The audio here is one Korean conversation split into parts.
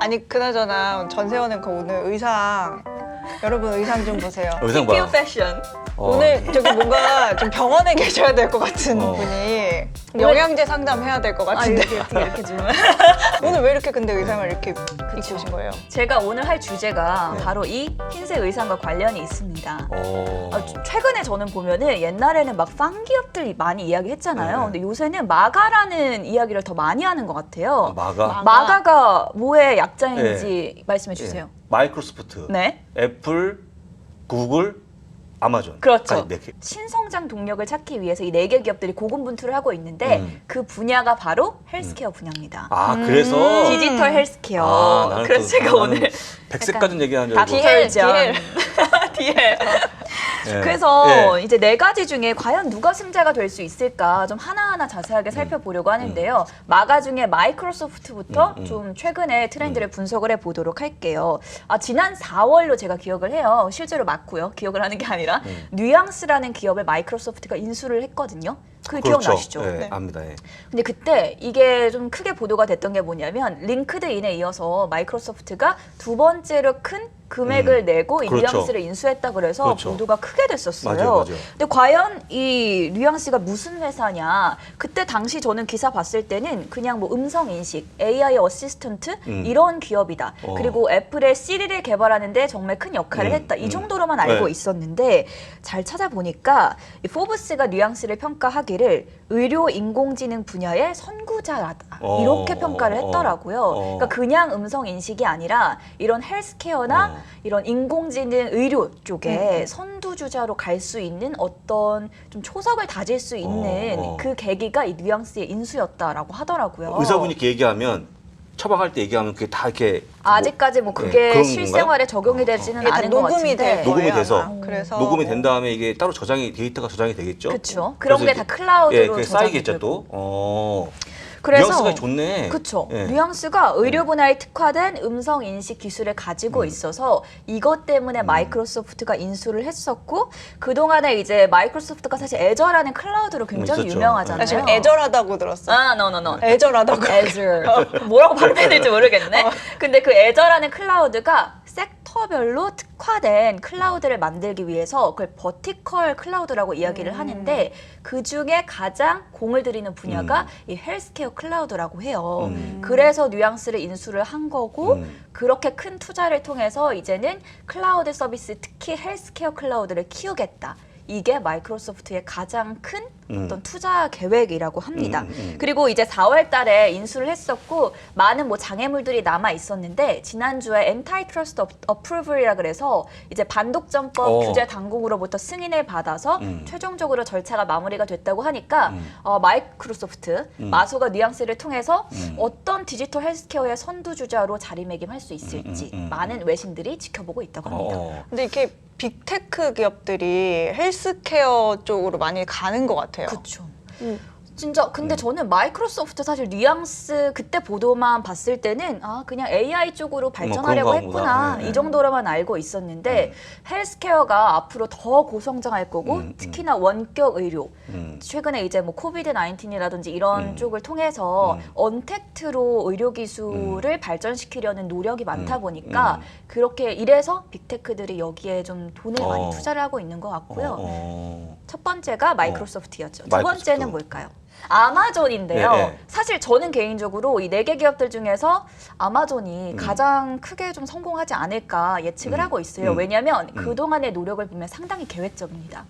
아니 그나저나 전세원은 그 오늘 의상 여러분 의상 좀 보세요. 의상 봐. 큐 패션. 오늘 저기 뭔가 좀 병원에 계셔야 될 것 같은 분이 영양제 상담해야 될 것 같은데 이렇게 좀. 오늘 왜 이렇게 근데 의상을 이렇게 입고 오신 거예요? 제가 오늘 할 주제가 네. 바로 이 흰색 의상과 관련이 있습니다. 어. 최근에 저는 보면은 옛날에는 막 팡기업들 많이 이야기했잖아요. 네. 근데 요새는 마가라는 이야기를 더 많이 하는 것 같아요. 마가? 마가가 뭐의 약자인지 말씀해 주세요. 마이크로소프트, 네. 애플, 구글, 아마존. 그렇죠. 네 개. 신성장 동력을 찾기 위해서 이 4개 기업들이 고군분투를 하고 있는데 그 분야가 바로 헬스케어 분야입니다. 아 그래서 디지털 헬스케어. 나는 그래서 또- 제가 나는 오늘 백색까지는 얘기하는 줄 다 알고. 디헬전. 디헬. 예. 그래서 예. 이제 4가지 중에 과연 누가 승자가 될 수 있을까 좀 하나하나 자세하게 살펴보려고 하는데요. 마가 중에 마이크로소프트부터 좀 최근의 트렌드를 분석을 해보도록 할게요. 지난 4월로 제가 기억을 해요. 실제로 맞고요. 기억을 하는 게 아니라 뉘앙스라는 기업을 마이크로소프트가 인수를 했거든요. 그 그렇죠. 기억나시죠? 예, 네. 압니다. 예. 근데 그때 이게 좀 크게 보도가 됐던 게 뭐냐면 링크드인에 이어서 마이크로소프트가 두 번째로 큰 금액을 내고 이 그렇죠. 뉘앙스를 인수했다 그래서 그렇죠. 보도가 크게 됐었어요. 맞아요. 근데 과연 이 뉘앙스가 무슨 회사냐? 그때 당시 저는 기사 봤을 때는 그냥 뭐 음성 인식, AI 어시스턴트 이런 기업이다. 그리고 애플의 시리를 개발하는데 정말 큰 역할을 했다. 이 정도로만 알고 네. 있었는데 잘 찾아보니까 이 포브스가 뉘앙스를 평가하기를 의료 인공지능 분야의 선구자다. 이렇게 평가를 했더라고요. 그러니까 그냥 음성 인식이 아니라 이런 헬스케어나 이런 인공지능 의료 쪽에 선두주자로 갈 수 있는 어떤 좀 초석을 다질 수 있는 그 계기가 이 뉘앙스의 인수였다라고 하더라고요. 의사분이 이렇게 얘기하면 처방할 때 얘기하면 그게 다 이렇게 아직까지 뭐 그게 그런 실생활에 적용이 되지는 이게 다 않은 것 녹음이 같은데. 될 녹음이 거예요, 돼서. 아마. 그래서 녹음이 된 다음에 이게 따로 저장이 데이터가 저장이 되겠죠. 그렇죠. 그런 게 그래서 다 클라우드로 예, 그게 저장이 쌓이겠죠 되고. 또. 그래서 뉘앙스가 좋네. 그렇죠. 예. 뉘앙스가 의료 분야에 특화된 음성 인식 기술을 가지고 있어서 이것 때문에 마이크로소프트가 인수를 했었고 그 동안에 이제 마이크로소프트가 사실 애저라는 클라우드로 굉장히 있었죠. 유명하잖아요. 나 지금 애절하다고 들었어. no. 애절하다고. 애저. 뭐라고 발음해야 될지 모르겠네. 근데 그 애저라는 클라우드가 섹터별로 특화된 클라우드를 만들기 위해서 그걸 버티컬 클라우드라고 이야기를 하는데 그 중에 가장 공을 들이는 분야가 이 헬스케어 클라우드라고 해요. 그래서 뉘앙스를 인수를 한 거고 그렇게 큰 투자를 통해서 이제는 클라우드 서비스 특히 헬스케어 클라우드를 키우겠다. 이게 마이크로소프트의 가장 큰 어떤 투자 계획이라고 합니다. 그리고 이제 4월 달에 인수를 했었고 많은 뭐 장애물들이 남아 있었는데 지난주에 엔타이트러스트 어프루벌이라 그래서 이제 반독점법 규제 당국으로부터 승인을 받아서 최종적으로 절차가 마무리가 됐다고 하니까 마이크로소프트 마소가 뉘앙스를 통해서 어떤 디지털 헬스케어의 선두주자로 자리매김할 수 있을지 많은 외신들이 지켜보고 있다고 합니다. 근데 이렇게 빅테크 기업들이 헬스케어 쪽으로 많이 가는 것 같아요. 그렇죠. 진짜 근데 저는 마이크로소프트 사실 뉘앙스 그때 보도만 봤을 때는 그냥 AI 쪽으로 발전하려고 그런가 했구나 보다. 네. 이 정도로만 알고 있었는데 헬스케어가 앞으로 더 고성장할 거고 특히나 원격 의료 최근에 이제 뭐 코비드 19이라든지 이런 쪽을 통해서 언택트로 의료 기술을 발전시키려는 노력이 많다 보니까 그렇게 이래서 빅테크들이 여기에 좀 돈을 많이 투자를 하고 있는 것 같고요. 첫 번째가 마이크로소프트였죠. 두 번째는 뭘까요? 아마존인데요. 네. 사실 저는 개인적으로 이 4개 기업들 중에서 아마존이 가장 크게 좀 성공하지 않을까 예측을 하고 있어요. 왜냐하면 그동안의 노력을 보면 상당히 계획적입니다.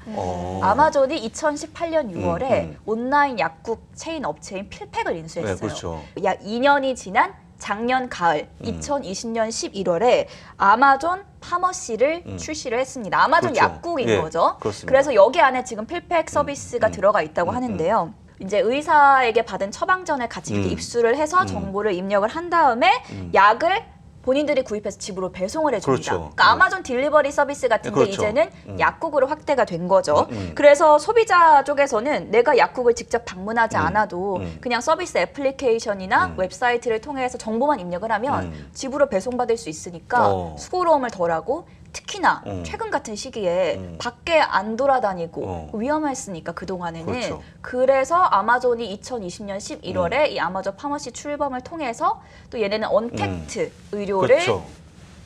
아마존이 2018년 6월에 온라인 약국 체인 업체인 필팩을 인수했어요. 네, 그렇죠. 약 2년이 지난 작년 가을 2020년 11월에 아마존 파머시를 출시를 했습니다. 아마존 그렇죠. 약국인 예, 거죠. 그렇습니다. 그래서 여기 안에 지금 필팩 서비스가 들어가 있다고 하는데요. 이제 의사에게 받은 처방전을 같이 이렇게 입수를 해서 정보를 입력을 한 다음에 약을 본인들이 구입해서 집으로 배송을 해줍니다. 그렇죠. 그러니까 아마존 딜리버리 서비스 같은 게 그렇죠. 이제는 약국으로 확대가 된 거죠. 그래서 소비자 쪽에서는 내가 약국을 직접 방문하지 않아도 그냥 서비스 애플리케이션이나 웹사이트를 통해서 정보만 입력을 하면 집으로 배송받을 수 있으니까 수고로움을 덜하고 특히나 최근 같은 시기에 밖에 안 돌아다니고 위험했으니까 그동안에는 그렇죠. 그래서 아마존이 2020년 11월에 이 아마존 파머시 출범을 통해서 또 얘네는 언택트 의료를 그렇죠.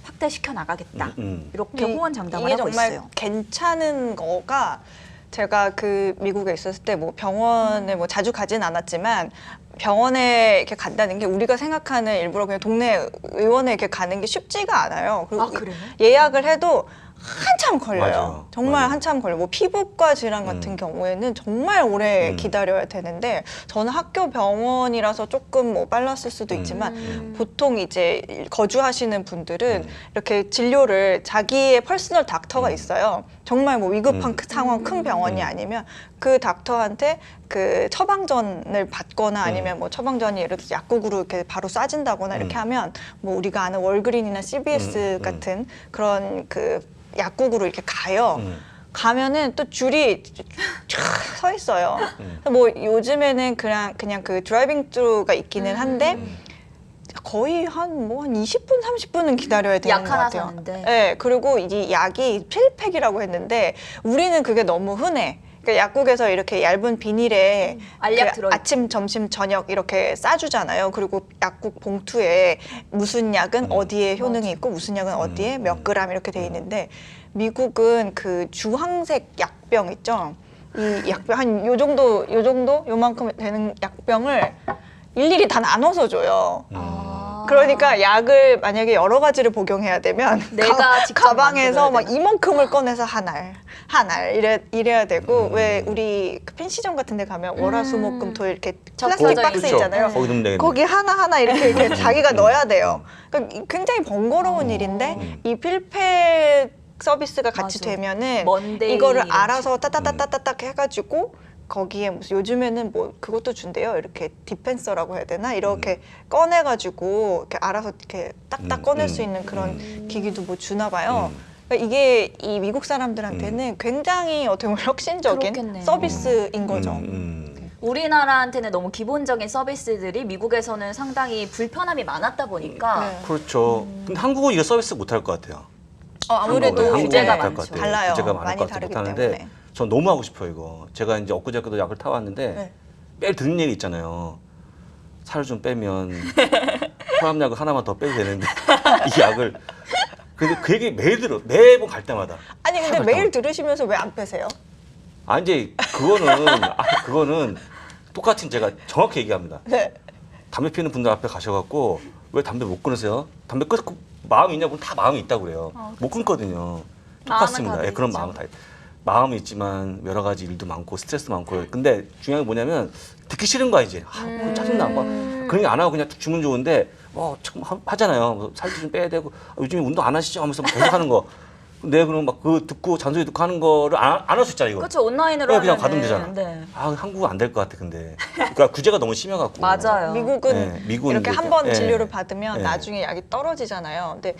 확대시켜 나가겠다. 이렇게 이- 호언장담을 이게 하고 정말 있어요. 괜찮은 거가 제가 그 미국에 있었을 때 뭐 병원에 뭐 자주 가진 않았지만 병원에 이렇게 간다는 게 우리가 생각하는 일부러 그냥 동네 의원에 이렇게 가는 게 쉽지가 않아요. 그리고 아, 그래요? 예약을 해도 한참 걸려요. 맞아요. 정말 맞아요. 한참 걸려요. 뭐 피부과 질환 같은 경우에는 정말 오래 기다려야 되는데 저는 학교 병원이라서 조금 뭐 빨랐을 수도 있지만 보통 이제 거주하시는 분들은 이렇게 진료를 자기의 퍼스널 닥터가 있어요. 정말 뭐 위급한 그 상황 큰 병원이 아니면 그 닥터한테 그 처방전을 받거나 아니면 뭐 처방전이 예를 들어서 약국으로 이렇게 바로 쏴진다거나 이렇게 하면 뭐 우리가 아는 월그린이나 CVS 같은 그런 그 약국으로 이렇게 가요. 가면은 또 줄이 쫙 서 있어요. 뭐 요즘에는 그냥 그 드라이빙 트루가 있기는 한데 거의 한 20분, 30분은 기다려야 되는 약 것 하나 같아요. 사는데. 네, 그리고 이 약이 필팩이라고 했는데 우리는 그게 너무 흔해. 그러니까 약국에서 이렇게 얇은 비닐에 알약 그 들어있고. 아침, 점심, 저녁 이렇게 싸주잖아요. 그리고 약국 봉투에 무슨 약은 어디에 효능이 있고 무슨 약은 어디에 몇 그램 이렇게 돼 있는데 미국은 그 주황색 약병 있죠. 이 약병 한 요 정도 요만큼 되는 약병을 일일이 다 나눠서 줘요. 그러니까 약을 만약에 여러 가지를 복용해야 되면 내가 직접 가방에서 막 만들어야 이만큼을 꺼내서 한 알 이래야 되고 왜 우리 그 펜시점 같은 데 가면 월화수목금토 이렇게 플라스틱 적혀져 박스 있죠. 있잖아요. 거기 넣으면 되겠네. 거기 하나하나 이렇게 자기가 넣어야 돼요. 그러니까 굉장히 번거로운 일인데 이 필팩 서비스가 같이 맞아. 되면은 먼데이 이거를 이런 알아서 따따따따따 해가지고 거기에 무슨 요즘에는 뭐 그것도 준대요. 이렇게 디펜서라고 해야 되나? 이렇게 꺼내가지고 이렇게 알아서 이렇게 딱딱 꺼낼 수 있는 그런 기기도 뭐 주나 봐요. 그러니까 이게 이 미국 사람들한테는 굉장히 어떻게 보면 혁신적인 그렇겠네요. 서비스인 거죠. 우리나라한테는 너무 기본적인 서비스들이 미국에서는 상당히 불편함이 많았다 보니까 네. 그렇죠. 근데 한국은 이거 서비스 못 할 것 같아요. 아무래도 한국은 규제가 못할 많죠. 것 같아요. 달라요. 규제가 많을 많이 것 같아서 다르기 못하는데 때문에. 전 너무 하고 싶어요 이거. 제가 이제 엊그저께도 약을 타왔는데 네. 매일 듣는 얘기 있잖아요. 살 좀 빼면 혈압약을 하나만 더 빼도 되는데 이 약을 근데 그 얘기 매일 들어. 매번 갈 때마다. 아니 근데 갈 매일 때마다. 들으시면서 왜 안 빼세요? 아 이제 그거는 똑같은 제가 정확히 얘기합니다. 네. 담배 피우는 분들 앞에 가셔갖고 왜 담배 못 끊으세요? 담배 끊고 마음이 있냐고 다 마음이 있다고 그래요. 못 끊거든요. 똑같습니다. 다들 예, 그런 있죠. 마음은 다 마음이 있지만 여러 가지 일도 많고 스트레스 많고 근데 중요한 게 뭐냐면 듣기 싫은 거야 이제 짜증나 막 그런 게 안 하고 그냥 툭 주면 좋은데 뭐 참 하잖아요. 뭐 살도 좀 빼야 되고 요즘에 운동 안 하시죠 하면서 막 계속 하는 거. 내가 그럼 막 그 듣고 잔소리 듣고 하는 거를 안 할 수 있잖아 이거. 그렇죠. 온라인으로 그냥 하면은, 가면 되잖아. 네. 아 한국은 안 될 것 같아 근데. 그러니까 규제가 너무 심해갖고. 맞아요. 미국은 네, 미국은 이렇게 이제 한 번 예. 진료를 받으면 예. 나중에 약이 떨어지잖아요. 근데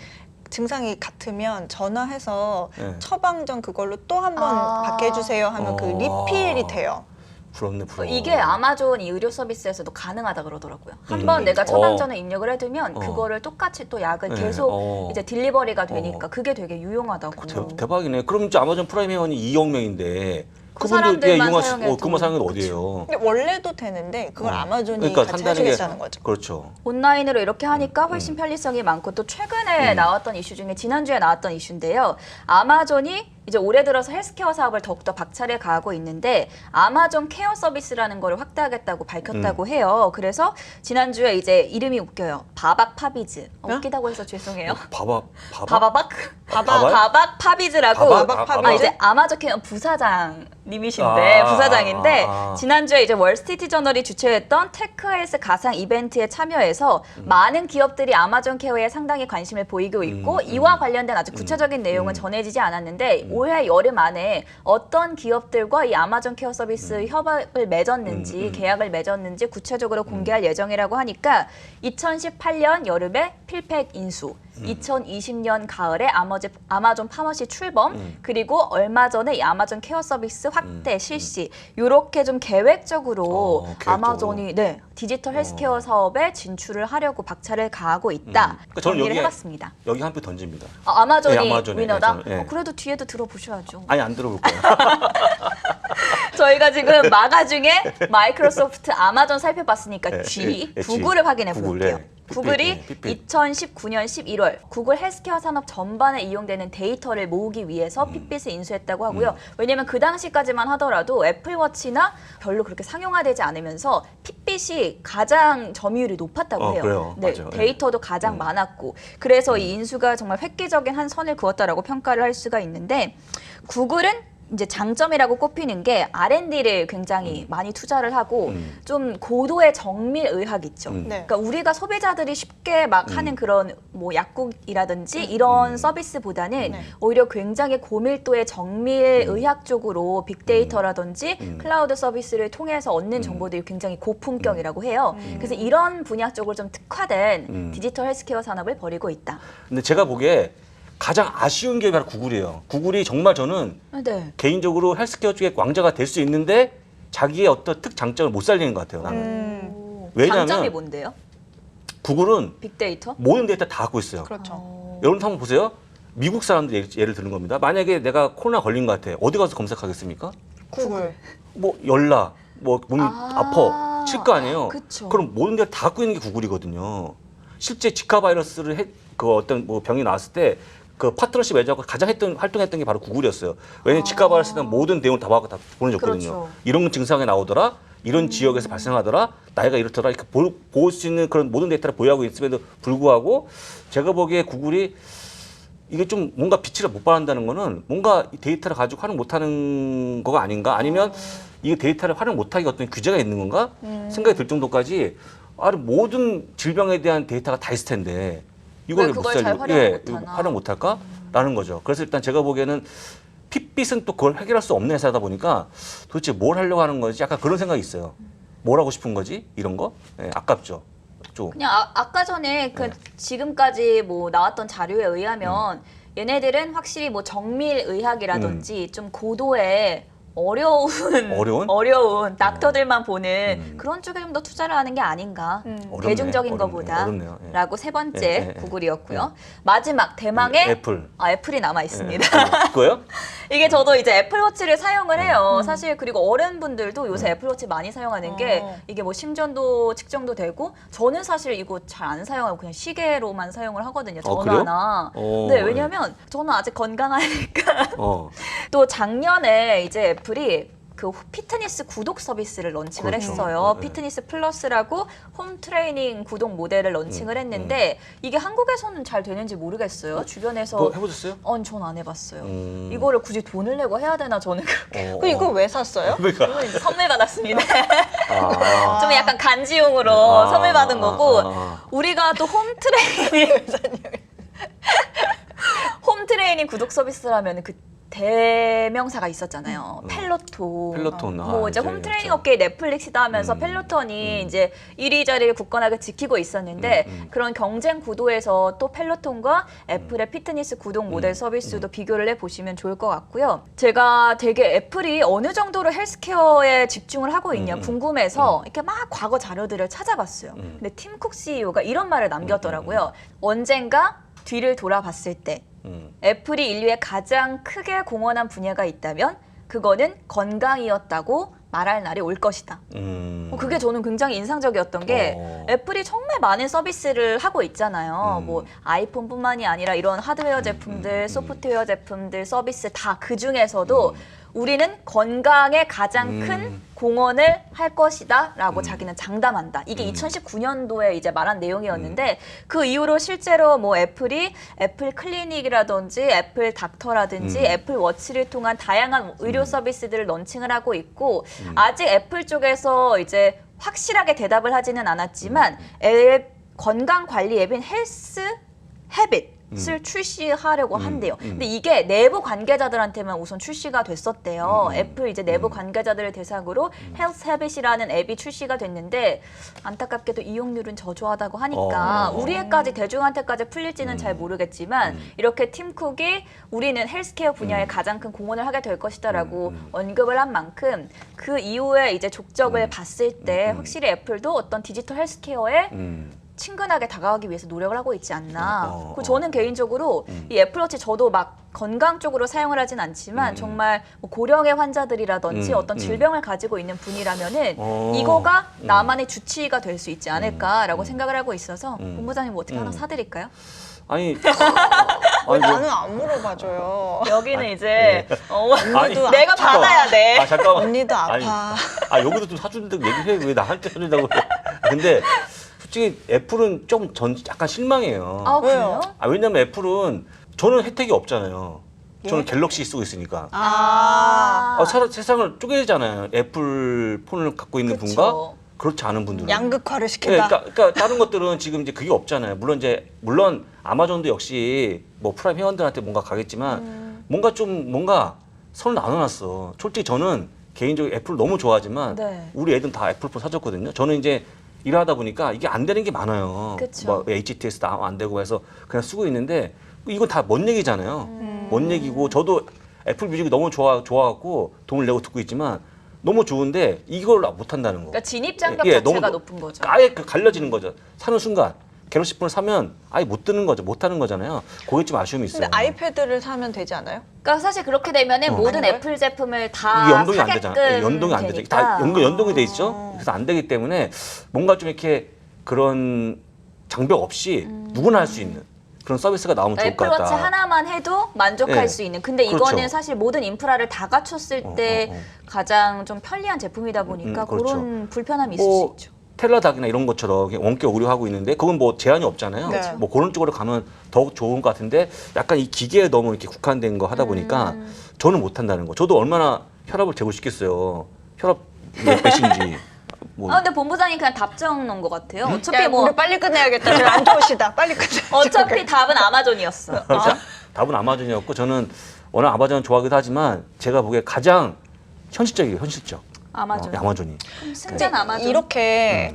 증상이 같으면 전화해서 예. 처방전 그걸로 또 한 번 아. 받게 해주세요 하면 그 리필이 돼요. 부럽네 부러워. 이게 아마존 이 의료 서비스에서도 가능하다 그러더라고요. 한번 내가 처방전을 입력을 해두면 그거를 똑같이 또 약을 네. 계속 이제 딜리버리가 되니까 그게 되게 유용하다고. 대박이네. 그럼 이제 아마존 프라임 회원이 2억 명인데 그 그분들 사람들만 이용할 수, 사용해도 그만 사용해도 어디예요? 근데 원래도 되는데 그걸 아마존이 그러니까 같이 산다는 게 해주겠다는 거죠. 그렇죠. 온라인으로 이렇게 하니까 훨씬 편리성이 많고 또 최근에 나왔던 이슈 중에 지난주에 나왔던 이슈인데요. 아마존이 이제 올해 들어서 헬스케어 사업을 더욱더 박차를 가하고 있는데 아마존 케어 서비스라는 거를 확대하겠다고 밝혔다고 해요. 그래서 지난주에 이제 이름이 웃겨요. 바박 파비즈. 웃기다고 해서 죄송해요. 바박 바바박? 바바요? 바박 파비즈라고 바박 파비즈? 이제 아마존 케어 부사장님이신데 아, 부사장인데 아. 지난주에 이제 월스트리트 저널이 주최했던 테크헬스 가상 이벤트에 참여해서 많은 기업들이 아마존 케어에 상당히 관심을 보이고 있고 이와 관련된 아주 구체적인 내용은 전해지지 않았는데 올해 여름 안에 어떤 기업들과 이 아마존 케어 서비스 협약을 맺었는지 계약을 맺었는지 구체적으로 공개할 예정이라고 하니까 2018년 여름에 필팩 인수, 2020년 가을에 아마존 파머시 출범, 그리고 얼마 전에 이 아마존 케어 서비스 확대 실시. 요렇게 좀 계획적으로 계획적으로. 아마존이 디지털 헬스케어 사업에 진출을 하려고 박차를 가하고 있다. 그러니까 저는 정리를 여기에- 해봤습니다. 여기 한 표 던집니다. 아마존이 네, 아마존이, 위너다? 네, 저는, 네. 그래도 뒤에도 들어보셔야죠. 아니 안 들어볼 거예요. 저희가 지금 마가 중에 마이크로소프트, 아마존 살펴봤으니까 네, G, 네, G. 구글을 확인해 구글, 볼게요. 네. 구글이 핏빛. 2019년 11월 구글 헬스케어 산업 전반에 이용되는 데이터를 모으기 위해서 음. 핏빛을 인수했다고 하고요. 왜냐면 그 당시까지만 하더라도 애플워치나 별로 그렇게 상용화되지 않으면서 핏빛이 가장 점유율이 높았다고 해요. 그래요. 네, 맞아요. 데이터도 가장 많았고 그래서 이 인수가 정말 획기적인 한 선을 그었다라고 평가를 할 수가 있는데 구글은 이제 장점이라고 꼽히는 게 R&D를 굉장히 많이 투자를 하고 좀 고도의 정밀 의학 있죠. 네. 그러니까 우리가 소비자들이 쉽게 막 하는 그런 뭐 약국이라든지 이런 서비스보다는 네. 오히려 굉장히 고밀도의 정밀 의학 쪽으로 빅데이터라든지 클라우드 서비스를 통해서 얻는 정보들이 굉장히 고품격이라고 해요. 그래서 이런 분야 쪽으로 좀 특화된 디지털 헬스케어 산업을 벌이고 있다. 근데 제가 보기에 가장 아쉬운 게 바로 구글이에요. 구글이 정말 저는 네. 개인적으로 헬스케어 쪽에 왕자가 될 수 있는데 자기의 어떤 특장점을 못 살리는 것 같아요. 나는. 오, 왜냐하면 장점이 뭔데요? 구글은 빅데이터? 모든 데이터 다 갖고 있어요. 그렇죠. 여러분 한번 보세요. 미국 사람들 예를 드는 겁니다. 만약에 내가 코로나 걸린 것 같아. 어디 가서 검색하겠습니까? 구글. 뭐 열나, 뭐 몸이 아파, 칠 거 아니에요. 그쵸. 그럼 모든 데를 다 갖고 있는 게 구글이거든요. 실제 지카 바이러스를 그 어떤 뭐 병이 나왔을 때 그 파트너십 매저가 가장 활동했던 게 바로 구글이었어요. 왜냐면 지카 바이러스는 모든 내용을 다 다 보내줬거든요. 그렇죠. 이런 증상이 나오더라, 이런 지역에서 발생하더라, 나이가 이렇더라, 이렇게 볼 수 있는 그런 모든 데이터를 보유하고 있음에도 불구하고 제가 보기에 구글이 이게 좀 뭔가 빛을 못 발한다는 거는 뭔가 이 데이터를 가지고 활용 못하는 거가 아닌가? 아니면 이 데이터를 활용 못하게 어떤 규제가 있는 건가? 생각이 들 정도까지 모든 질병에 대한 데이터가 다 있을 텐데 이걸 왜 못 그걸 잘 살리고 활용을 못하나? 활용 못할까?라는 거죠. 그래서 일단 제가 보기에는 핏빛은 또 그걸 해결할 수 없는 회사다 보니까 도대체 뭘 하려고 하는 건지 약간 그런 생각이 있어요. 뭘 하고 싶은 거지? 이런 거? 예, 아깝죠. 좀. 그냥 아까 전에 그 지금까지 뭐 나왔던 자료에 의하면 얘네들은 확실히 뭐 정밀 의학이라든지 좀 고도의 어려운 닥터들만 보는 그런 쪽에 좀 더 투자를 하는 게 아닌가. 어렵네, 대중적인 어렵네, 거보다 어렵네요. 예. 라고 세 번째 예, 예, 예. 구글이었고요. 마지막 대망의 애플. 애플이 남아 있습니다. 그거요? 이게 저도 이제 애플워치를 사용을 해요. 사실 그리고 어른분들도 요새 애플워치 많이 사용하는 게 이게 뭐 심전도 측정도 되고 저는 사실 이거 잘 안 사용하고 그냥 시계로만 사용을 하거든요. 전화나. 그래요? 네, 왜냐면 저는 아직 건강하니까. 어. 또 작년에 이제 애플이 그 피트니스 구독 서비스를 론칭을 그렇죠. 했어요. 네. 피트니스 플러스라고 홈 트레이닝 구독 모델을 론칭을 했는데 이게 한국에서는 잘 되는지 모르겠어요. 주변에서 그거 해보셨어요? 전 안 해봤어요. 음. 이거를 굳이 돈을 내고 해야 되나 저는 그렇게. 그 이거 왜 샀어요? 그러니까. 이건 이제 선물 받았습니다. 아. 좀 약간 간지용으로 아, 선물 받은 거고 아. 우리가 또 홈 트레이닝 홈 트레이닝 구독 서비스라면 그 대명사가 있었잖아요. 펠로톤. 펠로톤. 뭐 이제 홈 트레이닝 그렇죠. 업계의 넷플릭스다 하면서 펠로톤이 이제 1위 자리를 굳건하게 지키고 있었는데 그런 경쟁 구도에서 또 펠로톤과 애플의 피트니스 구독 모델 서비스도 비교를 해보시면 좋을 것 같고요. 제가 되게 애플이 어느 정도로 헬스케어에 집중을 하고 있냐 궁금해서 이렇게 막 과거 자료들을 찾아봤어요. 근데 팀 쿡 CEO가 이런 말을 남겼더라고요. 언젠가 뒤를 돌아봤을 때 애플이 인류에 가장 크게 공헌한 분야가 있다면 그거는 건강이었다고 말할 날이 올 것이다. 그게 저는 굉장히 인상적이었던 게 애플이 정말 많은 서비스를 하고 있잖아요. 뭐 아이폰뿐만이 아니라 이런 하드웨어 제품들, 소프트웨어 제품들, 서비스 다 그 중에서도 우리는 건강에 가장 큰 공헌을 할 것이다라고 자기는 장담한다. 이게 2019년도에 이제 말한 내용이었는데 그 이후로 실제로 뭐 애플이 애플 클리닉이라든지 애플 닥터라든지 애플 워치를 통한 다양한 의료 서비스들을 런칭을 하고 있고 아직 애플 쪽에서 이제 확실하게 대답을 하지는 않았지만 건강 관리 앱인 헬스 헤빗 출시하려고 한대요. 근데 이게 내부 관계자들한테만 우선 출시가 됐었대요. 애플 이제 내부 관계자들을 대상으로 헬스 헤빗이라는 앱이 출시가 됐는데 안타깝게도 이용률은 저조하다고 하니까 우리 애까지 대중한테까지 풀릴지는 잘 모르겠지만 이렇게 팀 쿡이 우리는 헬스케어 분야에 가장 큰 공헌을 하게 될 것이다라고 언급을 한 만큼 그 이후에 이제 족적을 봤을 때 확실히 애플도 어떤 디지털 헬스케어에 친근하게 다가가기 위해서 노력을 하고 있지 않나. 그리고 저는 개인적으로 이 애플워치 저도 막 건강 쪽으로 사용을 하진 않지만 정말 뭐 고령의 환자들이라든지 어떤 질병을 가지고 있는 분이라면은 이거가 나만의 주치의가 될 수 있지 않을까라고 생각을 하고 있어서 본부장님 뭐 어떻게 하나 사드릴까요? 아니, 왜 나는 안 물어봐줘요. 여기는 이제 언니도 내가 아파. 받아야 돼. 아 잠깐만. 언니도 아파. 여기도 좀 사준다고 얘기해. 왜 나한테 사준다고 그래. 근데 솔직히 애플은 좀 약간 실망해요. 아 그래요? 왜냐면 애플은 저는 혜택이 없잖아요. 저는 예? 갤럭시 쓰고 있으니까. 세상을 쪼개잖아요. 애플 폰을 갖고 있는 그쵸. 분과 그렇지 않은 분들은. 양극화를 네, 시킨다. 그러니까 다른 것들은 지금 이제 그게 없잖아요. 물론 아마존도 역시 뭐 프라임 회원들한테 뭔가 가겠지만 뭔가 선을 나눠놨어. 솔직히 저는 개인적으로 애플 너무 좋아하지만 네. 우리 애들은 다 애플폰 사줬거든요. 저는 이제 일하다 보니까 이게 안 되는 게 많아요. 그쵸. 뭐 HTS도 안 되고 해서 그냥 쓰고 있는데 이건 다 먼 얘기잖아요. 먼 얘기고 저도 애플 뮤직이 너무 좋아갖고 돈을 내고 듣고 있지만 너무 좋은데 이걸 못 한다는 거. 그러니까 진입 장벽 예, 자체가 너무 높은 거죠. 아예 갈려지는 거죠. 사는 순간 갤럭시 폰을 사면 아예 못 뜨는 거죠. 못 하는 거잖아요. 그게 좀 아쉬움이 있어요. 근데 아이패드를 사면 되지 않아요? 그러니까 사실 그렇게 되면은 모든 아닌가요? 애플 제품을 이게 다 연동이 안 사게끔 되잖아요. 연동이 안 되죠. 다 되니까. 연동이 돼 있죠. 그래서 안 되기 때문에 뭔가 좀 이렇게 그런 장벽 없이 누구나 할 수 있는 그런 서비스가 나오면 좋을 것 애플워치 같다. 하나만 해도 만족할 네. 수 있는. 근데 그렇죠. 이거는 사실 모든 인프라를 다 갖췄을 때 가장 좀 편리한 제품이다 보니까 그렇죠. 그런 불편함이 있을 뭐 수 있죠. 텔라닥이나 이런 것처럼 원격 의료하고 있는데 그건 뭐 제한이 없잖아요. 네. 뭐 그런 쪽으로 가면 더욱 좋은 것 같은데 약간 이 기계에 너무 이렇게 국한된 거 하다 보니까 저는 못 한다는 거. 저도 얼마나 혈압을 재고 싶겠어요. 혈압 몇인지. 뭐. 근데 본부장이 그냥 답정 넣은 것 같아요. 어차피 야, 뭐 우리 빨리 끝내야겠다. 지금 안 좋으시다. 빨리 끝내. 어차피 답은 아마존이었어. 답은 아마존이었고 저는 워낙 아마존 좋아하기도 하지만 제가 보기에 가장 현실적이에요. 현실적. 아마존. 아마존이. 그럼 승자는 아마존. 이렇게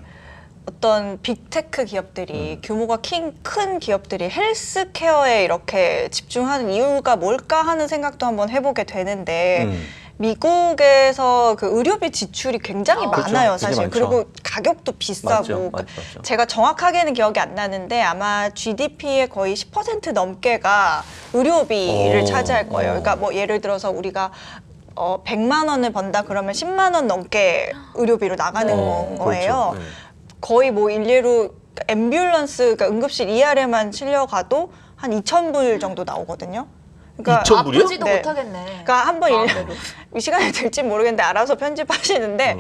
어떤 빅테크 기업들이 규모가 큰 기업들이 헬스케어에 이렇게 집중하는 이유가 뭘까 하는 생각도 한번 해보게 되는데 미국에서 그 의료비 지출이 굉장히 그렇죠. 많아요, 되게 사실. 많죠. 그리고 가격도 비싸고. 맞죠. 제가 정확하게는 기억이 안 나는데 아마 GDP의 거의 10% 넘게가 의료비를 차지할 거예요. 그러니까 뭐 예를 들어서 우리가 100만 원을 번다 그러면 10만 원 넘게 의료비로 나가는 거예요. 그렇죠. 네. 거의 뭐 일례로 앰뷸런스, 그러니까 응급실 ER에만 실려가도 한 2,000불 정도 나오거든요. 그러니까 2,000 불이요? 아프지도 네. 못하겠네. 그러니까 한번 이 시간이 될지 모르겠는데 알아서 편집하시는데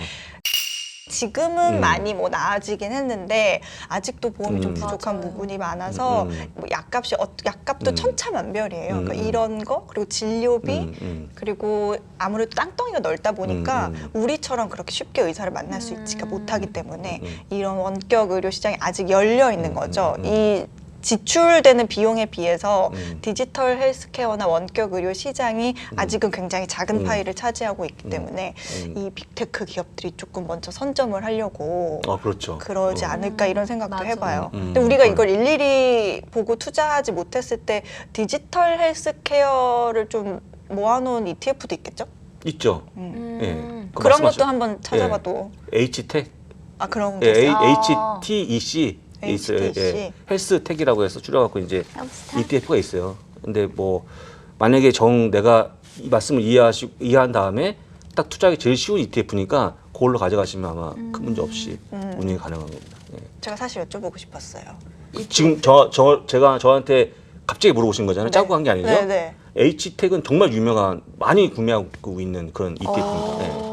지금은 많이 뭐 나아지긴 했는데 아직도 보험이 좀 부족한 맞아요. 부분이 많아서 뭐 약값도 천차만별이에요. 그러니까 이런 거 그리고 진료비 그리고 아무래도 땅덩이가 넓다 보니까 우리처럼 그렇게 쉽게 의사를 만날 수 있지가 못하기 때문에 이런 원격 의료 시장이 아직 열려 있는 거죠. 이 지출되는 비용에 비해서 디지털 헬스케어나 원격 의료 시장이 아직은 굉장히 작은 파이를 차지하고 있기 때문에 이 빅테크 기업들이 조금 먼저 선점을 하려고 그렇죠. 그러지 않을까 이런 생각도 맞아요. 해봐요. 근데 우리가 이걸 일일이 보고 투자하지 못했을 때 디지털 헬스케어를 좀 모아놓은 ETF도 있겠죠? 있죠. 예. 그 그런 말씀하셨죠. 것도 한번 찾아봐도 H텍, 그런 게 있어요. HTEC 있어요. HTEC. 헬스텍이라고 해서 줄여갖고 이제 헬스텍? ETF가 있어요. 근데 뭐 만약에 내가 이 말씀을 이해한 다음에 딱 투자하기 제일 쉬운 ETF니까 그걸로 가져가시면 아마 큰 문제 없이 운영이 가능한 겁니다. 예. 제가 사실 여쭤보고 싶었어요. 지금 제가 저한테 갑자기 물어보신 거잖아요. 짜고 한 게 아니죠. 네. H텍은 정말 유명한 많이 구매하고 있는 그런 ETF입니다. 예.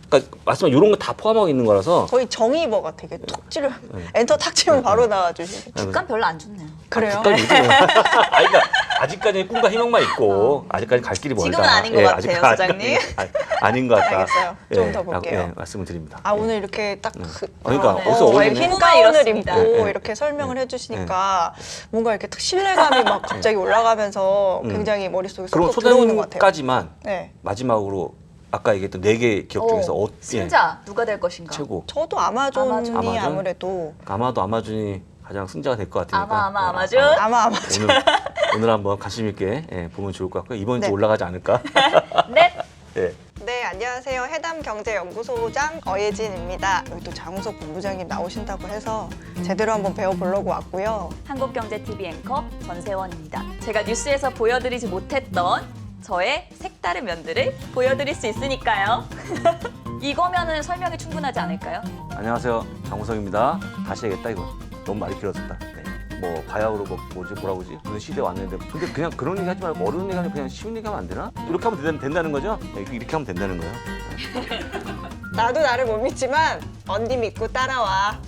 그러니까 말씀한 이런 거 다 포함하고 있는 거라서 거의 정의버가 되게 톡 찌르 엔터 탁 치면 바로 나와주시고. 주가 별로 안 좋네요. 그래요? 그러니까 요즘에 아직까지는 꿈과 희망만 있고 아직까지 갈 길이 멀다. 지금은 아닌 것 같아요, 소장님. 아닌 것 같다. 알겠어요. 좀더 라고, 볼게요. 말씀을 드립니다. 아 오늘 이렇게 딱 그러니까 네. 어디서 어울리네. 흰 꿈을 가운을 이뤘습니다. 입고 네. 이렇게 설명을 해주시니까 뭔가 이렇게 딱 신뢰감이 막 갑자기 올라가면서 굉장히 머릿속에 그럼 쏙 들어오는 것 같아요. 소장님까지만 네. 마지막으로 아까 얘기했던 4개 기업 중에서 예, 승자 누가 될 것인가? 최고. 저도 아마존이 아마존? 아무래도 아마도 아마존이 가장 승자가 될 것 같으니까. 아마존. 아마존. 오늘 한번 관심 있게 보면 좋을 것 같고요. 이번 주 네. 올라가지 않을까? 네. 예. 네, 안녕하세요. 해담경제연구소장 어예진입니다. 여기 또 장우석 본부장님 나오신다고 해서 제대로 한번 배워보려고 왔고요. 한국경제TV 앵커 전세원입니다. 제가 뉴스에서 보여드리지 못했던 저의 색다른 면들을 보여드릴 수 있으니까요. 이거면은 설명이 충분하지 않을까요? 안녕하세요. 장우성입니다. 다시 해야겠다 이거. 너무 말이 길어졌다. 네. 뭐 바야흐로 뭐라고 그러지? 그런 시대에 왔는데 근데 그냥 그런 얘기 하지 말고 어려운 얘기 하면 그냥 쉬운 얘기 하면 안 되나? 이렇게 하면 된다는 거죠? 네, 이렇게 하면 된다는 거예요. 나도 나를 못 믿지만 언니 믿고 따라와.